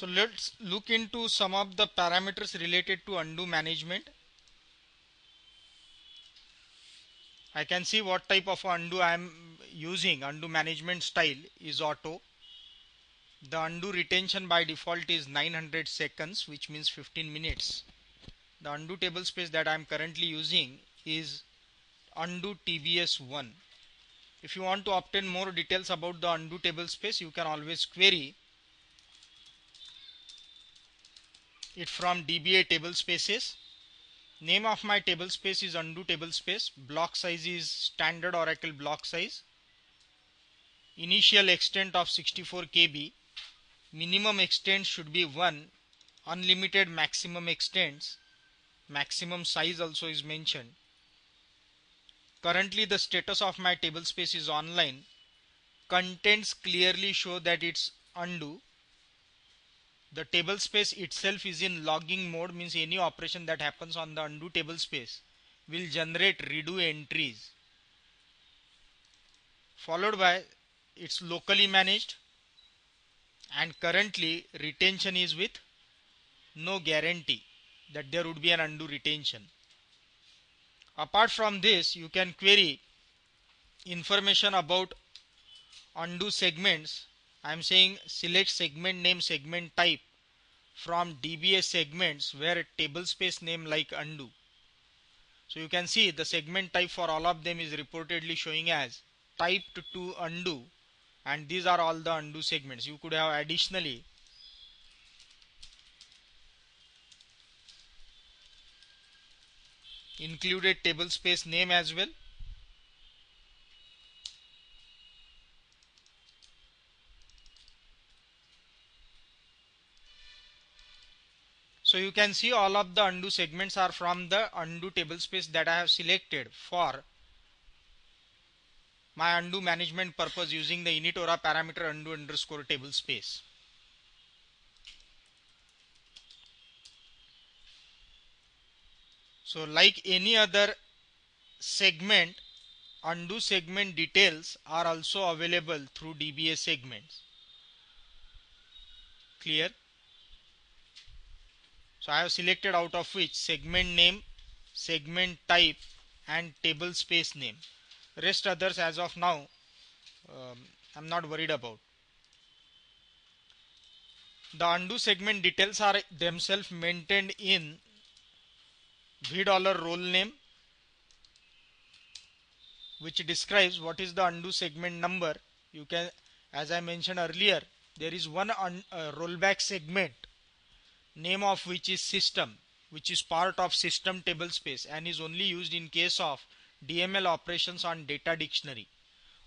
So let's look into some of the parameters related to undo management. I can see what type of undo I am using. Undo management style is auto. The undo retention by default is 900 seconds, which means 15 minutes. The undo table space that I am currently using is undo TBS1. If you want to obtain more details about the undo table space, you can always query it from DBA table spaces. Name of my table space is undo table space. Block size is standard Oracle block size. Initial extent of 64 KB. Minimum extent should be 1. Unlimited maximum extents. Maximum size also is mentioned. Currently the status of my table space is online. Contents clearly show that it's undo. The table space itself is in logging mode, means any operation that happens on the undo table space will generate redo entries. Followed by it's locally managed, and currently retention is with no guarantee that there would be an undo retention. Apart from this, you can query information about undo segments. I am saying select segment name, segment type from DBA segments where table space name like undo. So you can see the segment type for all of them is reportedly showing as typed to undo, and these are all the undo segments. You could have additionally included table space name as well. So you can see all of the undo segments are from the undo table space that I have selected for my undo management purpose using the init parameter undo underscore table space. So like any other segment, undo segment details are also available through DBA segments. Clear? So I have selected out of which segment name, segment type and table space name. Rest others as of now I'm not worried about. The undo segment details are themselves maintained in $role name, which describes what is the undo segment number. You can, as I mentioned earlier, there is one rollback segment, name of which is system, which is part of system table space and is only used in case of DML operations on data dictionary.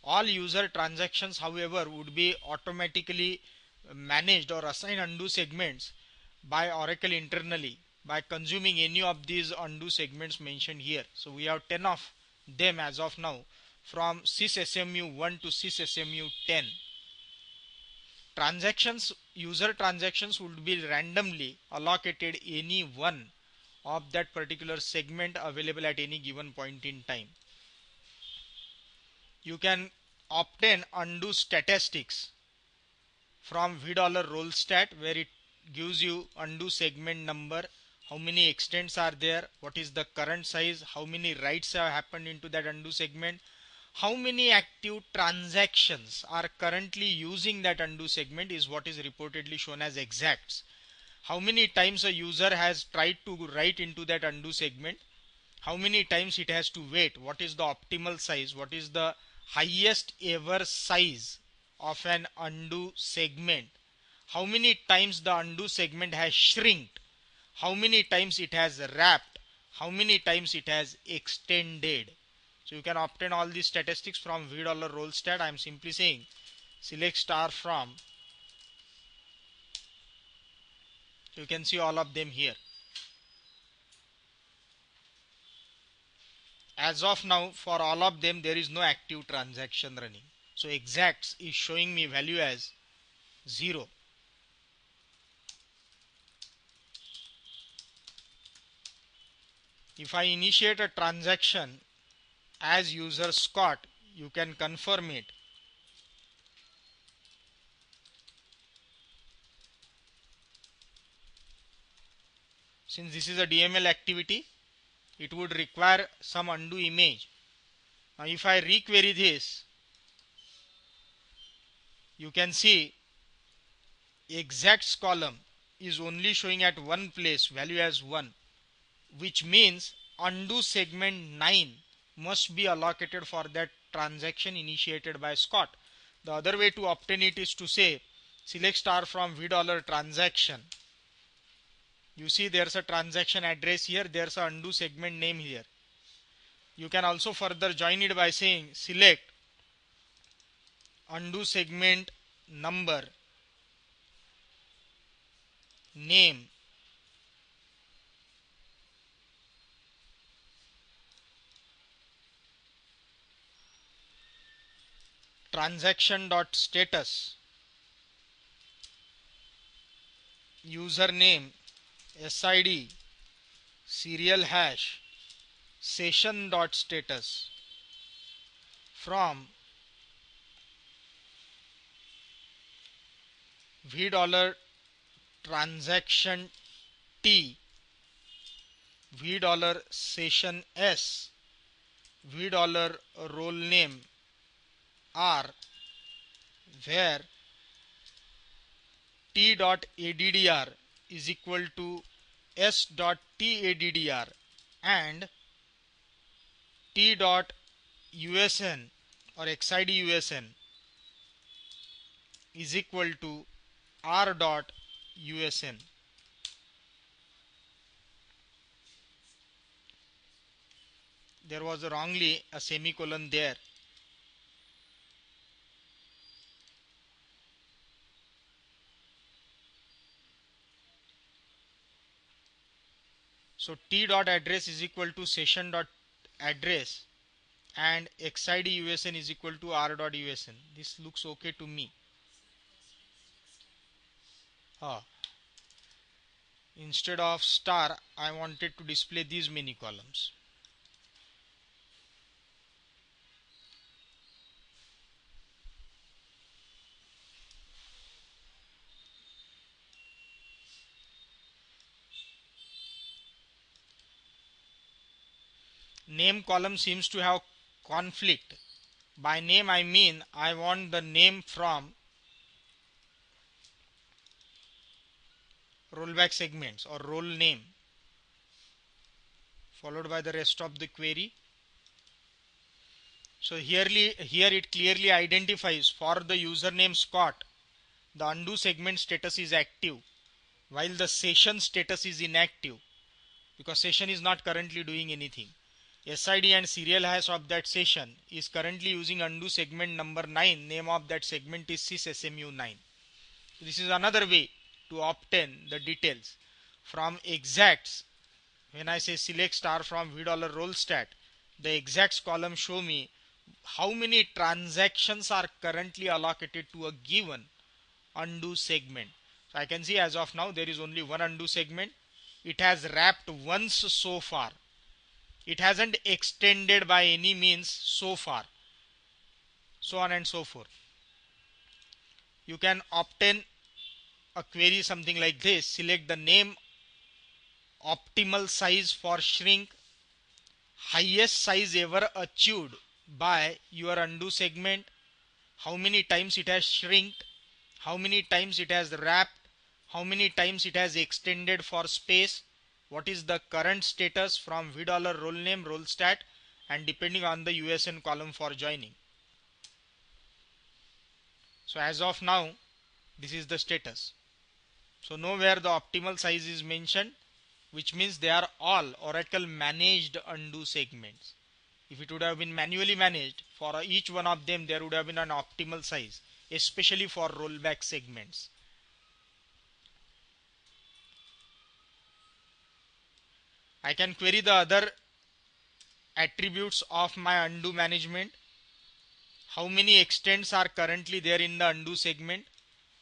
All user transactions, however, would be automatically managed or assigned undo segments by Oracle internally by consuming any of these undo segments mentioned here. So we have 10 of them as of now, from sysSMU1 to sysSMU10. User transactions would be randomly allocated any one of that particular segment available at any given point in time. You can obtain undo statistics from $rollstat, where it gives you undo segment number, how many extents are there, what is the current size, how many writes have happened into that undo segment, how many active transactions are currently using that undo segment is what is reportedly shown as exacts. How many times a user has tried to write into that undo segment, how many times it has to wait, what is the optimal size, what is the highest ever size of an undo segment, how many times the undo segment has shrinked, how many times it has wrapped, how many times it has extended. So you can obtain all these statistics from $rollstat. I am simply saying select star from. So you can see all of them here. As of now, for all of them there is no active transaction running. So exacts is showing me value as 0. If I initiate a transaction as user Scott, you can confirm it. Since this is a DML activity, it would require some undo image. Now if I requery this, you can see exacts column is only showing at one place, value as 1, which means undo segment 9 must be allocated for that transaction initiated by Scott. The other way to obtain it is to say select star from V dollar transaction. You see there's a transaction address here, there's a undo segment name here. You can also further join it by saying select undo segment number name transaction dot status username SID serial hash session dot status from V dollar transaction T V dollar session S V dollar role name R, where T dot addr is equal to S dot taddr and T dot usn or xid usn is equal to R dot usn. There was wrongly a semicolon there. So T dot address is equal to session dot address and xid usn is equal to R dot usn. This looks okay to me. Instead of star, I wanted to display these many columns. Name column seems to have conflict. By name I mean I want the name from rollback segments or role name followed by the rest of the query. So here it clearly identifies for the username Scott, the undo segment status is active while the session status is inactive because session is not currently doing anything. SID and serial hash of that session is currently using undo segment number 9. Name of that segment is sysmu9. This is another way to obtain the details from exacts. When I say select star from V dollar roll stat, the exacts column show me how many transactions are currently allocated to a given undo segment. So I can see as of now there is only one undo segment. It has wrapped once so far. It hasn't extended by any means so far. So on and so forth. You can obtain a query something like this. Select the name, optimal size for shrink, highest size ever achieved by your undo segment, how many times it has shrinked, how many times it has wrapped, how many times it has extended for space, what is the current status from V dollar role name role stat, and depending on the USN column for joining. So as of now, this is the status. So nowhere the optimal size is mentioned, which means they are all Oracle managed undo segments. If it would have been manually managed, for each one of them there would have been an optimal size, especially for rollback segments. I can query the other attributes of my undo management. How many extents are currently there in the undo segment?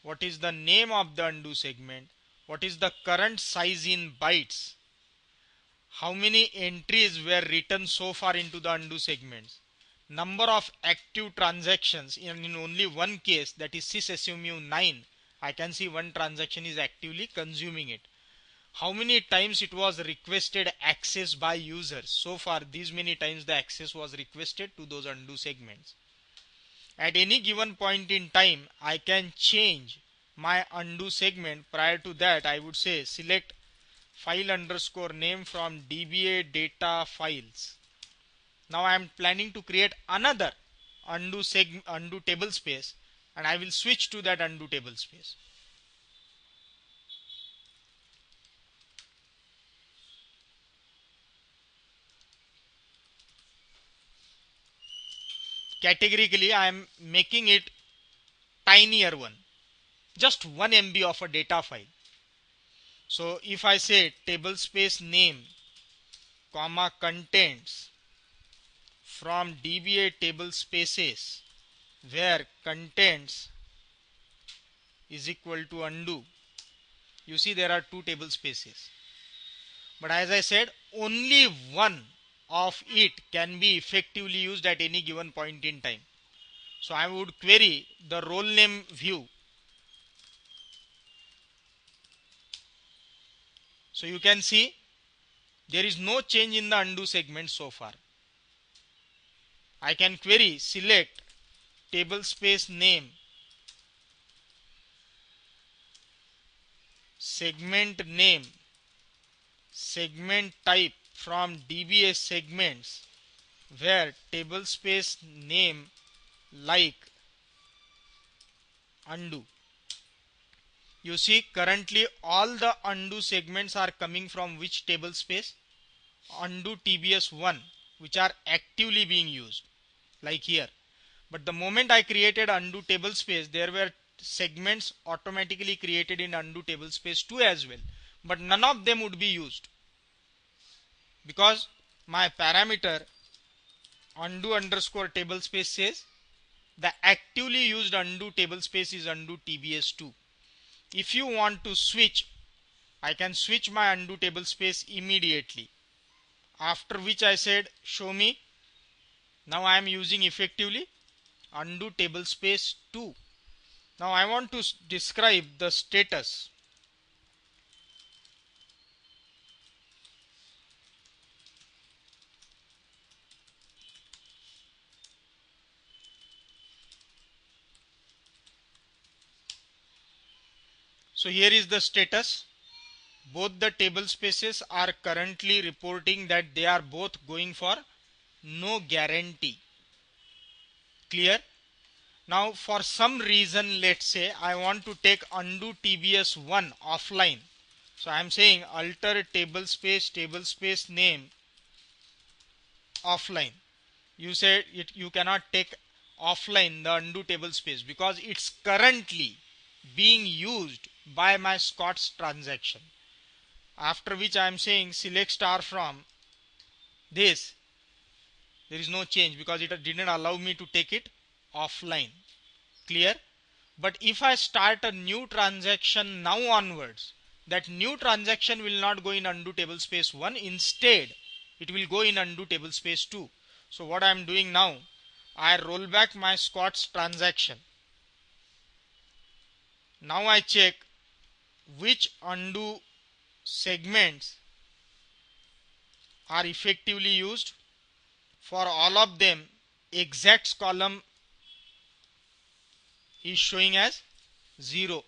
What is the name of the undo segment? What is the current size in bytes? How many entries were written so far into the undo segments? Number of active transactions in only one case, that is sysmu9. I can see one transaction is actively consuming it. how many times it was requested access by users. So far these many times the access was requested to those undo segments. At any given point in time I can change my undo segment. Prior to that I would say select file underscore name from DBA data files. Now I am planning to create another undo table space, and I will switch to that undo table space. Categorically I am making it tinier one, just 1 MB of a data file. So if I say table space name comma contents from DBA table spaces where contents is equal to undo, you see there are two table spaces, but as I said only one of it can be effectively used at any given point in time. So I would query the role name view. So you can see there is no change in the undo segment so far. I can query select table space name segment name segment type from DBA segments where table space name like undo. You see currently all the undo segments are coming from which table space? Undo TBS1, which are actively being used like here. But the moment I created undo table space, there were segments automatically created in undo table space 2 as well, but none of them would be used because my parameter undo underscore table space says the actively used undo table space is undo TBS2. If you want to switch, I can switch my undo table space immediately, after which I said show me. Now I am using effectively undo table space 2. Now I want to describe the status. So here is the status. Both the table spaces are currently reporting that they are both going for no guarantee. Clear? Now for some reason, let's say I want to take undo TBS1 offline. So I am saying alter table space name offline. You said you cannot take offline the undo table space because it's currently being used by my Scott's transaction. After which I am saying select star from this. There is no change because it didn't allow me to take it offline. Clear? But if I start a new transaction now onwards, that new transaction will not go in undo table space 1. Instead, it will go in undo table space 2. So what I am doing now, I roll back my Scott's transaction. Now I check which undo segments are effectively used. For all of them, exacts column is showing as 0.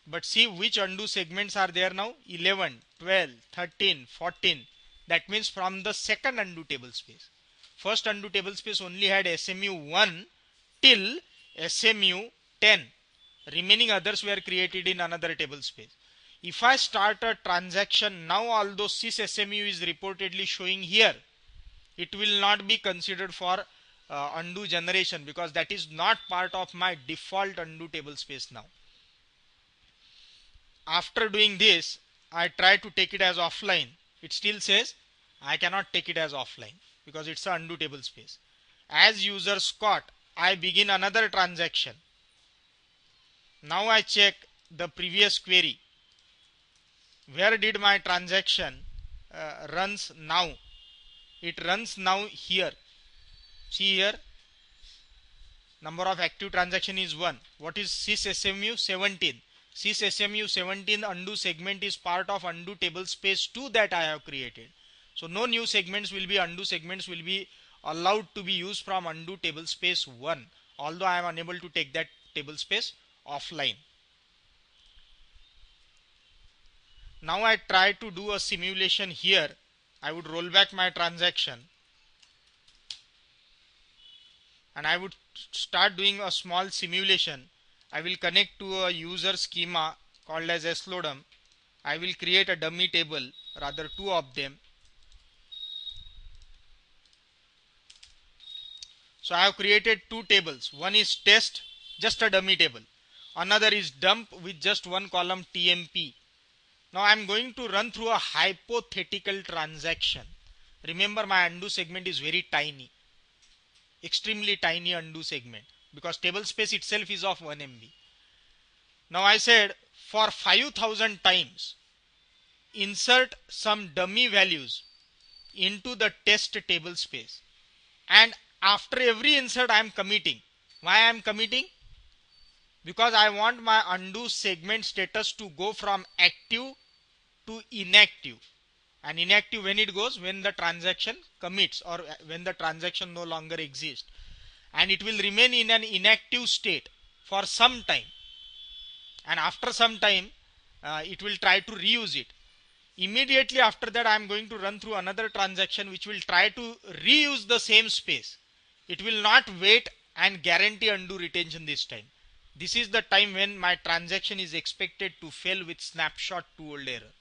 But see which undo segments are there now? 11, 12, 13, 14. That means from the second undo table space. First undo table space only had SMU 1 till SMU 10. Remaining others were created in another table space. If I start a transaction now, although sys SMU is reportedly showing here, it will not be considered for undo generation because that is not part of my default undo table space now. After doing this, I try to take it as offline. It still says I cannot take it as offline because it's an undo table space. As user Scott, I begin another transaction. Now I check the previous query. Where did my transaction runs now? It runs now here. See here, number of active transaction is 1. What is sys SMU? 17. Sys SMU 17 undo segment is part of undo table space 2 that I have created. So no new segments will be undo segments will be allowed to be used from undo table space 1, although I am unable to take that table space offline. Now I try to do a simulation here. I would roll back my transaction and I would start doing a small simulation. I will connect to a user schema called as Lodam. I will create a dummy table, rather two of them. So I have created two tables. One is test, just a dummy table. Another is dump with just one column TMP. Now I am going to run through a hypothetical transaction. Remember, my undo segment is very tiny, extremely tiny undo segment, because table space itself is of 1 MB. Now I said for 5000 times insert some dummy values into the test table space, and after every insert I am committing. Why I am committing? Because I want my undo segment status to go from active to inactive. And inactive when it goes? When the transaction commits or when the transaction no longer exists. And it will remain in an inactive state for some time. And after some time, it will try to reuse it. Immediately after that, I am going to run through another transaction which will try to reuse the same space. It will not wait and guarantee undo retention this time. This is the time when my transaction is expected to fail with snapshot to old error.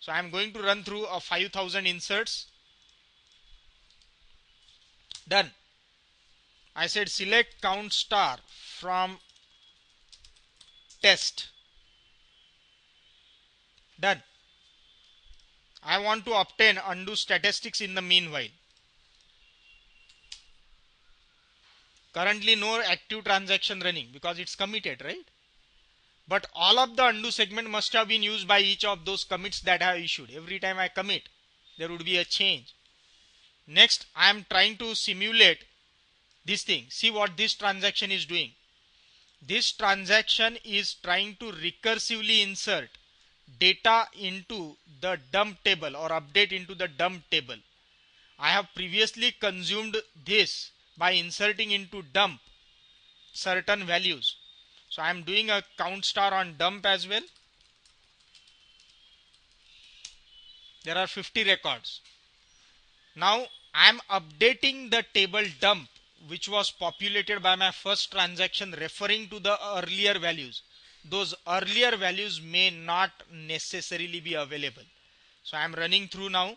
So I am going to run through a 5000 inserts. Done. I said select count star from test. Done. I want to obtain undo statistics in the meanwhile. Currently no active transaction running because it's committed, right? But all of the undo segment must have been used by each of those commits that I have issued. Every time I commit, there would be a change. Next, I am trying to simulate this thing. See what this transaction is doing. This transaction is trying to recursively insert data into the dump table or update into the dump table. I have previously consumed this by inserting into dump certain values. So I am doing a count star on dump as well. There are 50 records. Now I am updating the table dump which was populated by my first transaction referring to the earlier values. Those earlier values may not necessarily be available. So I am running through now.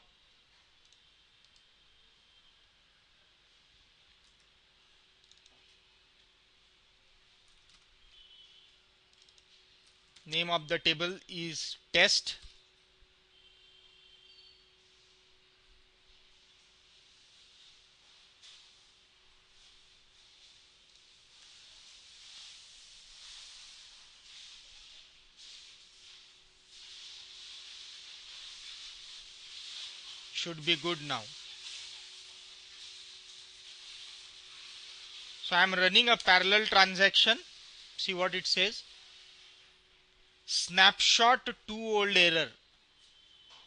Name of the table is test. Should be good now. So I am running a parallel transaction. See what it says. Snapshot to old error.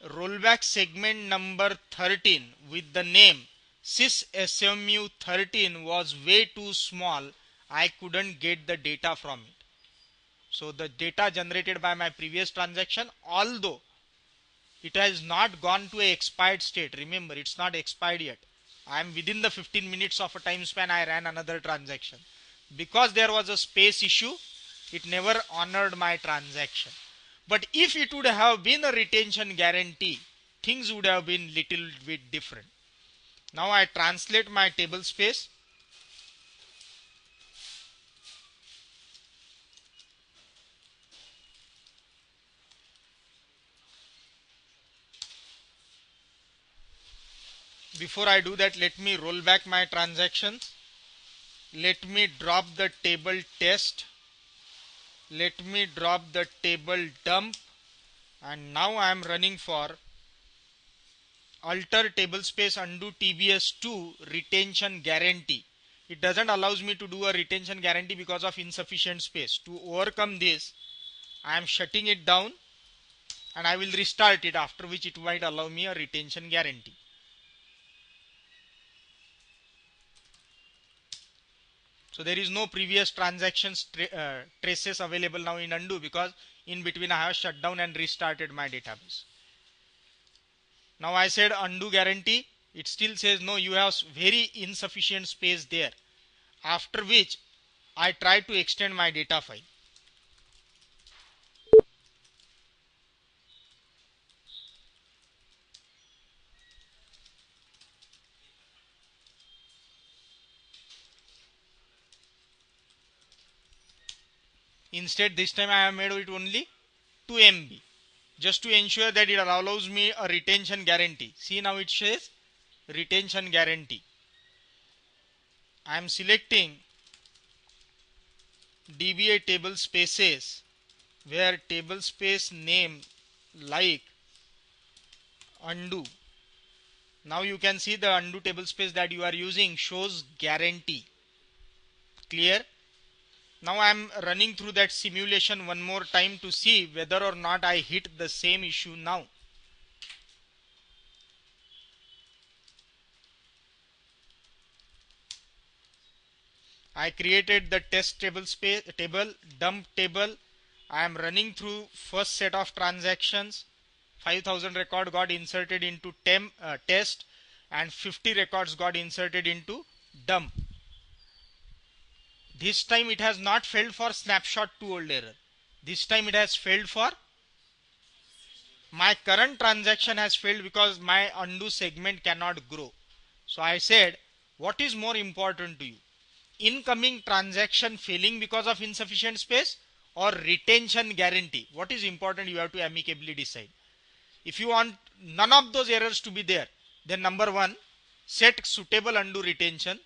Rollback segment number 13 with the name sys SMU 13 was way too small. I couldn't get the data from it. So the data generated by my previous transaction, although it has not gone to a expired state. Remember, it's not expired yet. I am within the 15 minutes of a time span. I ran another transaction. Because there was a space issue, it never honored my transaction. But if it would have been a retention guarantee, things would have been little bit different. Now I translate my table space. Before I do that, let me roll back my transactions. Let me drop the table test. Let me drop the table dump. And now I am running for alter table space undo TBS2 retention guarantee. It doesn't allows me to do a retention guarantee because of insufficient space. To overcome this, I am shutting it down and I will restart it, after which it might allow me a retention guarantee. So there is no previous transactions traces available now in undo, because in between I have shut down and restarted my database. Now I said undo guarantee, it still says no, you have very insufficient space there. After which I try to extend my data file. Instead, this time I have made it only 2 MB, just to ensure that it allows me a retention guarantee. See, now it says retention guarantee. I am selecting DBA table spaces, where table space name like undo. Now you can see the undo table space that you are using shows guarantee. Clear? Now I am running through that simulation one more time to see whether or not I hit the same issue now. I created the test table space table, dump table. I am running through first set of transactions. 5000 record got inserted into test, and 50 records got inserted into dump. This time it has not failed for snapshot to old error. This time it has failed for my current transaction has failed because my undo segment cannot grow. So I said, what is more important to you? Incoming transaction failing because of insufficient space or retention guarantee? What is important? You have to amicably decide. If you want none of those errors to be there, then number one, set suitable undo retention,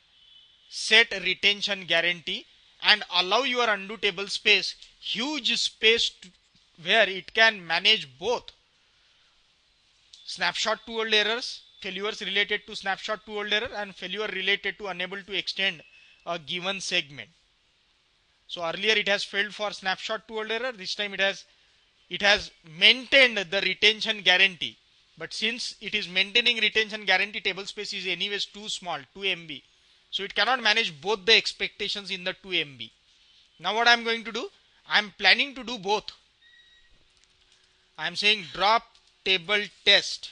set retention guarantee, and allow your undo table space huge space where it can manage both snapshot to old errors, failures related to snapshot to old error, and failure related to unable to extend a given segment. So earlier it has failed for snapshot to old error. This time it has maintained the retention guarantee. But since it is maintaining retention guarantee, table space is anyways too small, 2 MB. So it cannot manage both the expectations in the 2 MB. Now what I am going to do? I am planning to do both. I am saying drop table test.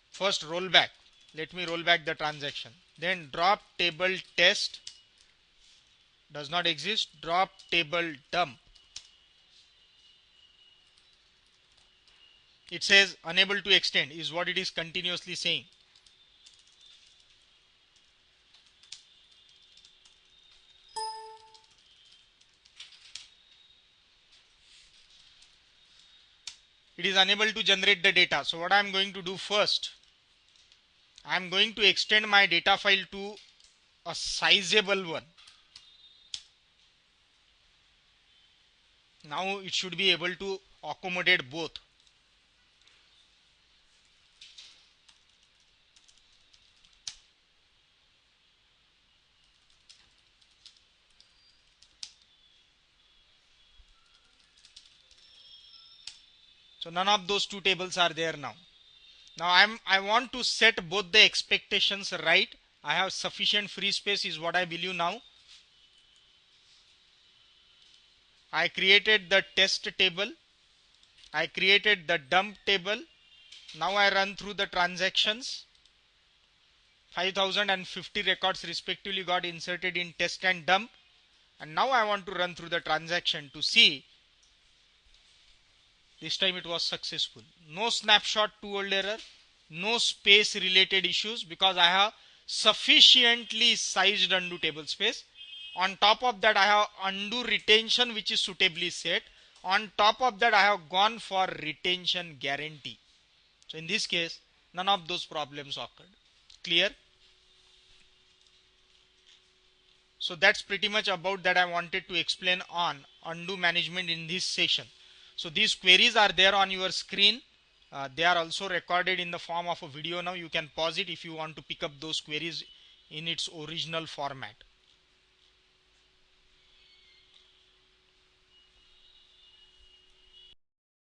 First roll back. Let me roll back the transaction. Then drop table test. Does not exist. Drop table dump. It says unable to extend is what it is continuously saying. It is unable to generate the data. So what I am going to do first, I am going to extend my data file to a sizable one. Now it should be able to accommodate both. So none of those two tables are there now. Now I want to set both the expectations right. I have sufficient free space is what I believe now. I created the test table. I created the dump table. Now I run through the transactions. 5050 records respectively got inserted in test and dump. And now I want to run through the transaction to see. This time it was successful. No snapshot to old error. No space related issues because I have sufficiently sized undo table space. On top of that I have undo retention which is suitably set. On top of that I have gone for retention guarantee. So in this case none of those problems occurred. Clear? So that's pretty much about that I wanted to explain on undo management in this session. So these queries are there on your screen. They are also recorded in the form of a video now. You can pause it if you want to pick up those queries in its original format.